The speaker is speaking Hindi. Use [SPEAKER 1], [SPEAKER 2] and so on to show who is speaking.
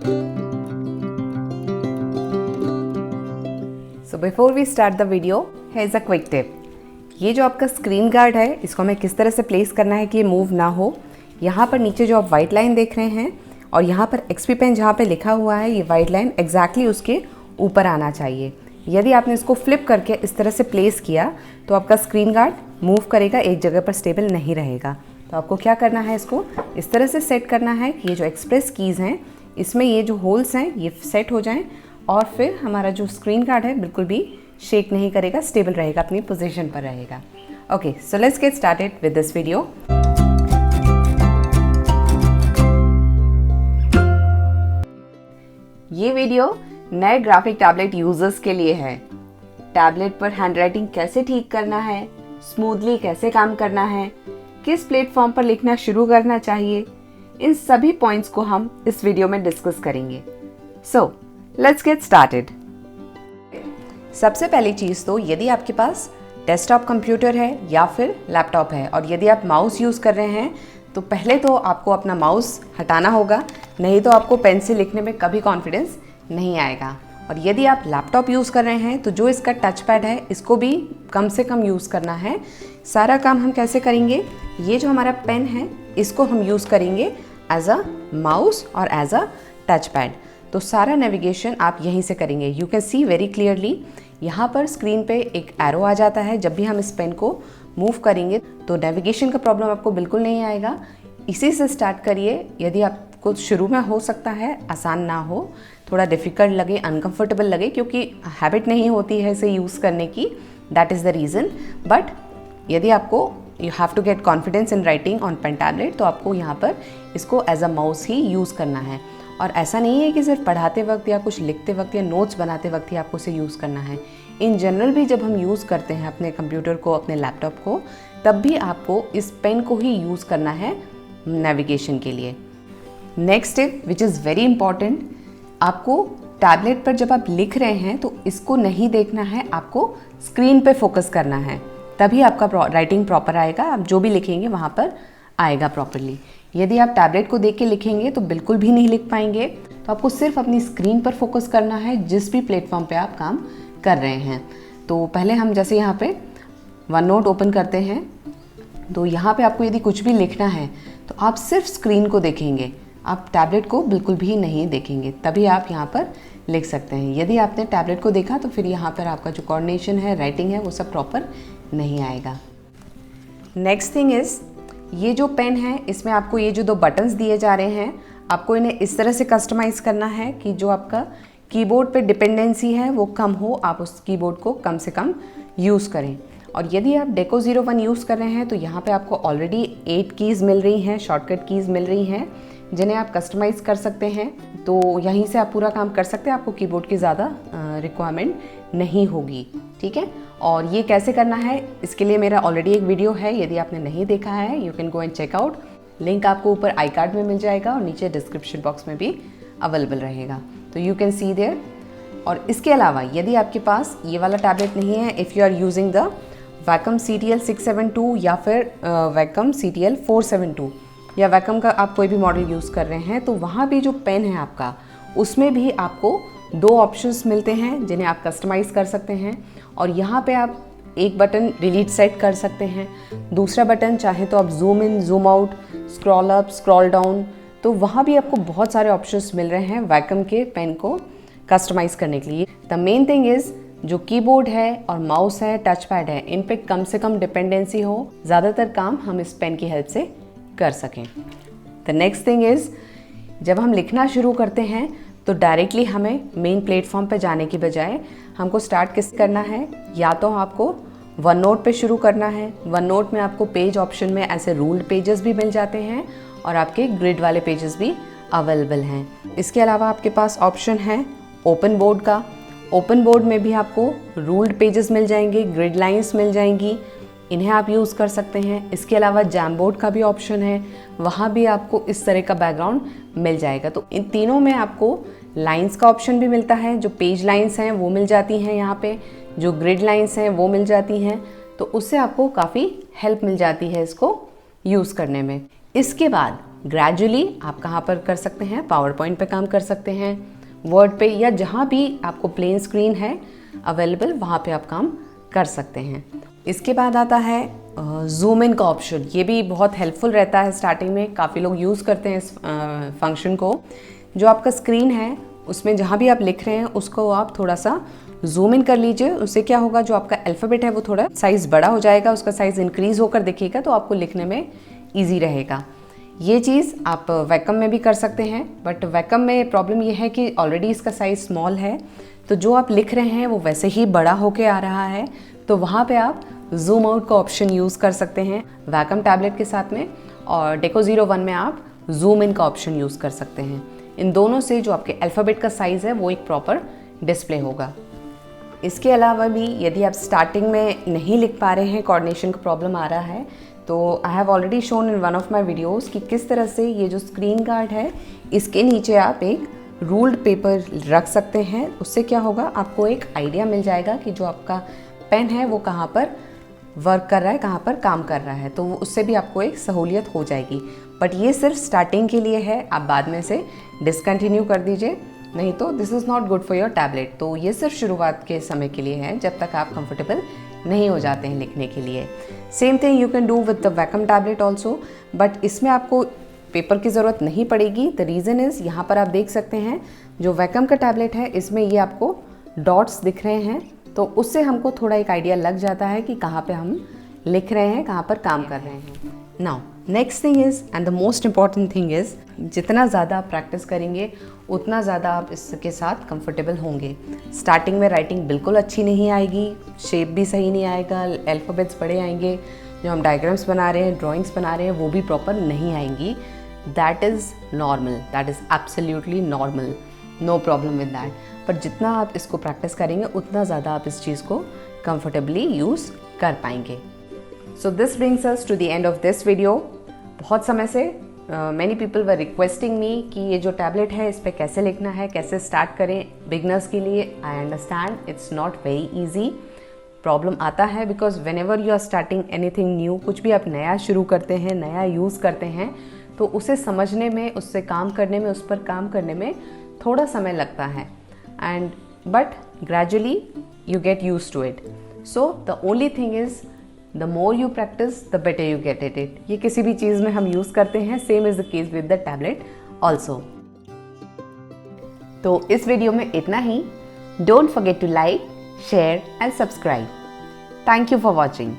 [SPEAKER 1] So before we start the video, here's a quick tip. ये जो आपका स्क्रीन गार्ड है, इसको हमें किस तरह से प्लेस करना है कि ये मूव ना हो। यहाँ पर नीचे जो आप वाइट लाइन देख रहे हैं और यहाँ पर XP पेन जहाँ पे लिखा हुआ है, ये वाइट लाइन एग्जैक्टली उसके ऊपर आना चाहिए। यदि आपने इसको फ्लिप करके इस तरह से प्लेस किया तो आपका स्क्रीन गार्ड मूव करेगा, एक जगह पर स्टेबल नहीं रहेगा। तो आपको क्या करना है, इसको इस तरह से सेट करना है कि ये जो एक्सप्रेस कीज़ हैं इसमें ये जो होल्स हैं ये सेट हो जाएं और फिर हमारा जो स्क्रीन गार्ड है बिल्कुल भी शेक नहीं करेगा, स्टेबल रहेगा, अपनी पोजीशन पर रहेगा। Okay, so let's get started with this video. ये वीडियो नए ग्राफिक टैबलेट यूजर्स के लिए है। टैबलेट पर हैंडराइटिंग कैसे ठीक करना है, स्मूथली कैसे काम करना है, किस प्लेटफॉर्म पर लिखना शुरू करना चाहिए, इन सभी पॉइंट्स को हम इस वीडियो में डिस्कस करेंगे। So let's get started. सबसे पहली चीज़ तो यदि आपके पास डेस्कटॉप कंप्यूटर है या फिर लैपटॉप है और यदि आप माउस यूज़ कर रहे हैं तो पहले तो आपको अपना माउस हटाना होगा, नहीं तो आपको पेन से लिखने में कभी कॉन्फिडेंस नहीं आएगा। और यदि आप लैपटॉप यूज़ कर रहे हैं तो जो इसका टच पैड है इसको भी कम से कम यूज़ करना है। सारा काम हम कैसे करेंगे, ये जो हमारा पेन है इसको हम यूज़ करेंगे एज अ माउस और एज अ टच पैड। तो सारा नेविगेशन आप यहीं से करेंगे। You can see very clearly यहाँ पर स्क्रीन पे एक एरो आ जाता है। जब भी हम इस पेन को मूव करेंगे तो नेविगेशन का प्रॉब्लम आपको बिल्कुल नहीं आएगा। इसी से स्टार्ट करिए। यदि आपको शुरू में हो सकता है आसान ना हो, थोड़ा डिफ़िकल्ट लगे, अनकंफर्टेबल लगे, क्योंकि हैबिट नहीं होती है इसे यूज़ करने की, that is the reason. But यदि आपको you have to get confidence in writing on pen tablet तो आपको यहाँ पर इसको एज अ माउस ही यूज़ करना है। और ऐसा नहीं है कि सिर्फ पढ़ाते वक्त या कुछ लिखते वक्त या नोट्स बनाते वक्त ही आपको इसे यूज़ करना है। इन जनरल भी जब हम यूज़ करते हैं अपने कंप्यूटर को, अपने लैपटॉप को, तब भी आपको इस पेन को ही यूज़ करना है नेविगेशन के लिए। Next tip which is very important, आपको टैबलेट पर जब आप लिख रहे हैं तो इसको नहीं देखना है, आपको स्क्रीन पे फोकस करना है, तभी आपका राइटिंग प्रॉपर आएगा। आप जो भी लिखेंगे वहाँ पर आएगा प्रॉपरली। यदि आप टैबलेट को देख के लिखेंगे तो बिल्कुल भी नहीं लिख पाएंगे। तो आपको सिर्फ अपनी स्क्रीन पर फोकस करना है जिस भी प्लेटफॉर्म पे आप काम कर रहे हैं। तो पहले हम जैसे यहाँ पे वन नोट ओपन करते हैं तो यहाँ पे आपको यदि कुछ भी लिखना है तो आप सिर्फ स्क्रीन को देखेंगे, आप टैबलेट को बिल्कुल भी नहीं देखेंगे, तभी आप यहाँ पर लिख सकते हैं। यदि आपने टैबलेट को देखा तो फिर यहाँ पर आपका जो कोऑर्डिनेशन है, राइटिंग है, वो सब प्रॉपर नहीं आएगा। नेक्स्ट थिंग इज़, ये जो पेन है इसमें आपको ये जो दो बटन्स दिए जा रहे हैं, आपको इन्हें इस तरह से कस्टमाइज़ करना है कि जो आपका कीबोर्ड पे डिपेंडेंसी है वो कम हो, आप उस कीबोर्ड को कम से कम यूज़ करें। और यदि आप डेको 01 यूज़ कर रहे हैं तो यहाँ पे आपको ऑलरेडी 8 कीज़ मिल रही हैं, शॉर्टकट कीज़ मिल रही हैं जिन्हें आप कस्टमाइज़ कर सकते हैं। तो यहीं से आप पूरा काम कर सकते हैं, आपको कीबोर्ड की ज़्यादा रिक्वायरमेंट नहीं होगी, ठीक है। और ये कैसे करना है इसके लिए मेरा ऑलरेडी एक वीडियो है, यदि आपने नहीं देखा है you can go and check out. Link आपको ऊपर आई कार्ड में मिल जाएगा और नीचे डिस्क्रिप्शन बॉक्स में भी अवेलेबल रहेगा, तो यू कैन सी देयर। और इसके अलावा यदि आपके पास ये वाला टैबलेट नहीं है, if you are using the Wacom CTL 672 या फिर वैकम CTL 472 या वैकम का आप कोई भी मॉडल यूज़ कर रहे हैं, तो वहाँ भी जो पेन है आपका उसमें भी आपको दो ऑप्शंस मिलते हैं जिन्हें आप कस्टमाइज़ कर सकते हैं। और यहाँ पे आप एक बटन डिलीट सेट कर सकते हैं, दूसरा बटन चाहे तो आप zoom in, zoom out, scroll up, scroll down, तो वहाँ भी आपको बहुत सारे ऑप्शंस मिल रहे हैं वैकम के पेन को कस्टमाइज़ करने के लिए। द मेन थिंग इज़ जो कीबोर्ड है और माउस है, टच पैड है, इन पे कम से कम डिपेंडेंसी हो, ज़्यादातर काम हम इस पेन की हेल्प से कर सकें। द नेक्स्ट थिंग इज़, जब हम लिखना शुरू करते हैं तो डायरेक्टली हमें मेन प्लेटफॉर्म पे जाने की बजाय हमको स्टार्ट किस करना है, या तो आपको वन नोट पे शुरू करना है। वन नोट में आपको पेज ऑप्शन में ऐसे रूल्ड पेजेस भी मिल जाते हैं और आपके ग्रिड वाले पेजेस भी अवेलेबल हैं। इसके अलावा आपके पास ऑप्शन है ओपन बोर्ड का। ओपन बोर्ड में भी आपको रूल्ड पेजेस मिल जाएंगे, ग्रिड लाइंस मिल जाएंगी, इन्हें आप यूज़ कर सकते हैं। इसके अलावा जैम बोर्ड का भी ऑप्शन है, वहाँ भी आपको इस तरह का बैकग्राउंड मिल जाएगा। तो इन तीनों में आपको लाइंस का ऑप्शन भी मिलता है, जो पेज लाइंस हैं वो मिल जाती हैं यहाँ पे, जो ग्रिड लाइंस हैं वो मिल जाती हैं, तो उससे आपको काफ़ी हेल्प मिल जाती है इसको यूज़ करने में। इसके बाद ग्रेजुअली आप कहाँ पर कर सकते हैं, पावर पॉइंट पे काम कर सकते हैं, वर्ड पे, या जहाँ भी आपको प्लेन स्क्रीन है अवेलेबल वहाँ पे आप काम कर सकते हैं। इसके बाद आता है जूम इन का ऑप्शन। ये भी बहुत हेल्पफुल रहता है, स्टार्टिंग में काफ़ी लोग यूज़ करते हैं इस फंक्शन को। जो आपका स्क्रीन है उसमें जहाँ भी आप लिख रहे हैं उसको आप थोड़ा सा जूम इन कर लीजिए। उससे क्या होगा, जो आपका अल्फ़ाबेट है वो थोड़ा साइज़ बड़ा हो जाएगा, उसका साइज़ इंक्रीज़ होकर दिखेगा, तो आपको लिखने में ईजी रहेगा। ये चीज़ आप वैकम में भी कर सकते हैं, बट वैकम में प्रॉब्लम ये है कि ऑलरेडी इसका साइज़ स्मॉल है, तो जो आप लिख रहे हैं वो वैसे ही बड़ा होके आ रहा है, तो वहाँ पे आप जूम आउट का ऑप्शन यूज़ कर सकते हैं वैकम टैबलेट के साथ में, और डेको 01 में आप जूम इन का ऑप्शन यूज़ कर सकते हैं। इन दोनों से जो आपके अल्फ़ाबेट का साइज़ है वो एक प्रॉपर डिस्प्ले होगा। इसके अलावा भी यदि आप स्टार्टिंग में नहीं लिख पा रहे हैं, कोऑर्डिनेशन का प्रॉब्लम आ रहा है, तो I have already shown in one of my videos कि किस तरह से ये जो स्क्रीन गार्ड है इसके नीचे आप एक रूल्ड पेपर रख सकते हैं। उससे क्या होगा, आपको एक आइडिया मिल जाएगा कि जो आपका पेन है वो कहाँ पर वर्क कर रहा है, कहाँ पर काम कर रहा है, तो उससे भी आपको एक सहूलियत हो जाएगी। बट ये सिर्फ स्टार्टिंग के लिए है, आप बाद में से डिसकंटिन्यू कर दीजिए, नहीं तो this is not good for your tablet. तो ये सिर्फ शुरुआत के समय के लिए है, जब तक आप कंफर्टेबल नहीं हो जाते हैं लिखने के लिए। Same thing you can do with the vacuum tablet also, but इसमें आपको पेपर की ज़रूरत नहीं पड़ेगी। द रीज़न इज़, यहाँ पर आप देख सकते हैं जो वैकम का टैबलेट है इसमें ये आपको डॉट्स दिख रहे हैं, तो उससे हमको थोड़ा एक आइडिया लग जाता है कि कहाँ पे हम लिख रहे हैं, कहाँ पर काम कर रहे हैं। Now next thing is, and the most important thing is, जितना ज़्यादा आप प्रैक्टिस करेंगे उतना ज़्यादा आप इसके साथ कंफर्टेबल होंगे। स्टार्टिंग में राइटिंग बिल्कुल अच्छी नहीं आएगी, शेप भी सही नहीं आएगा, अल्फ़ाबेट्स बड़े आएंगे, जो हम डायग्राम्स बना रहे हैं, ड्राइंग्स बना रहे हैं, वो भी प्रॉपर नहीं आएंगी। That is normal, that is absolutely normal, no problem with that. पर जितना आप इसको प्रैक्टिस करेंगे उतना ज़्यादा आप इस चीज़ को कंफर्टेबली यूज़ कर पाएंगे। So this brings us to the end of this video. बहुत समय से many people were requesting me कि ये जो टैबलेट है इस पर कैसे लिखना है, कैसे स्टार्ट करें बिगनर्स के लिए। I understand it's not very easy, problem आता है because whenever you are starting anything new, कुछ भी आप नया शुरू करते हैं, नया यूज़ करते हैं, तो उसे समझने में, उससे काम करने में, उस पर काम करने में थोड़ा समय लगता है, and but gradually you get use to it. So the only thing is, the more you practice the better you get it. ये किसी भी चीज़ में हम यूज़ करते हैं, same is the case with the tablet also. तो इस वीडियो में इतना ही। Don't forget to like, share and subscribe. Thank you for watching.